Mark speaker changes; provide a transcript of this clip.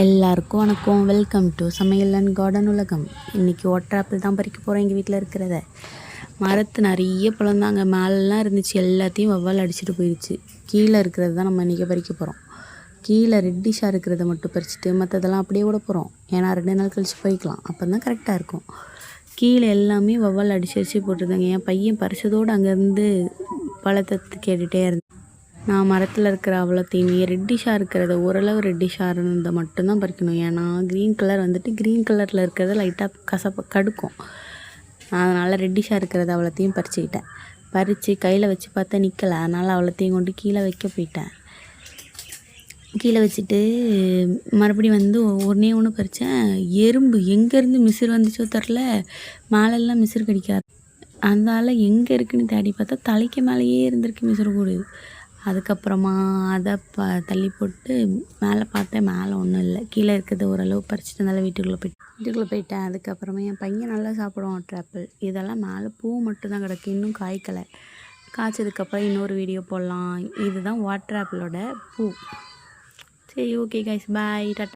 Speaker 1: எல்லாருக்கும் வணக்கம். Welcome to சமையல் அண்ட் கார்டன் உலகம். இன்றைக்கி வாட்டர் ஆப்பிள் தான் பறிக்க போகிறோம். எங்கள் வீட்டில் இருக்கிறத மரத்து நிறைய பழம் தாங்க. மேலெலாம் இருந்துச்சு, எல்லாத்தையும் வவ்வால் அடிச்சுட்டு போயிடுச்சு. கீழே இருக்கிறது தான் நம்ம இன்றைக்கி பறிக்க போகிறோம். கீழே ரெட்டிஷாக இருக்கிறத மட்டும் பறிச்சுட்டு மற்றதெல்லாம் அப்படியே விட போகிறோம். ஏன்னா 2 நாள் கழித்து பறிக்கலாம், அப்போ தான் கரெக்டாக இருக்கும். கீழே எல்லாமே வவ்வால் அடிச்சு போட்டுருந்தாங்க. என் பையன் பறிச்சதோடு அங்கேருந்து பழத்தை கேட்டுகிட்டே இருந்தேன். நான் மரத்தில் இருக்கிற அவ்வளோத்தையுமே ரெட்டிஷாக இருக்கிறத, ஓரளவு ரெட்டிஷாக இருந்ததை மட்டும்தான் பறிக்கணும். ஏன்னா க்ரீன் கலர் வந்துட்டு க்ரீன் கலரில் இருக்கிறத லைட்டாக கடுக்கும். அதனால் ரெட்டிஷாக இருக்கிறத அவ்வளோத்தையும் பறிச்சுக்கிட்டேன். பறித்து கையில் வச்சு பார்த்தா நிற்கலை. அதனால் அவ்வளோத்தையும் கொண்டு கீழே வைக்க போயிட்டேன். கீழே வச்சுட்டு மறுபடியும் வந்து ஒன்று பறித்தேன். எறும்பு எங்கேருந்து மிசிறு வந்துச்சோ தெரில, மேலெல்லாம் மிசிறு கடிக்காது. அதனால் எங்கே இருக்குதுன்னு தேடி பார்த்தா தலைக்கு மேலேயே இருந்திருக்கு மிசிறு கூடு. அதுக்கப்புறமா அதை தள்ளி போட்டு மேலே பார்த்தேன், மேலே ஒன்றும் இல்லை. கீழே இருக்கிறது ஓரளவு பறிச்சுட்டு இருந்தாலும் வீட்டுக்குள்ளே போயிட்டேன். அதுக்கப்புறமா என் பையன் நல்லா சாப்பிடுவான் வாட்டர் ஆப்பிள். இதெல்லாம் மேலே பூ மட்டும்தான் கிடக்கு, இன்னும் காய்க்கலை. காய்ச்சதுக்கப்புறம் இன்னொரு வீடியோ போடலாம். இதுதான் வாட்டர் ஆப்பிளோட பூ. சரி, ஓகே கைஸ், பாய், டாட்டா.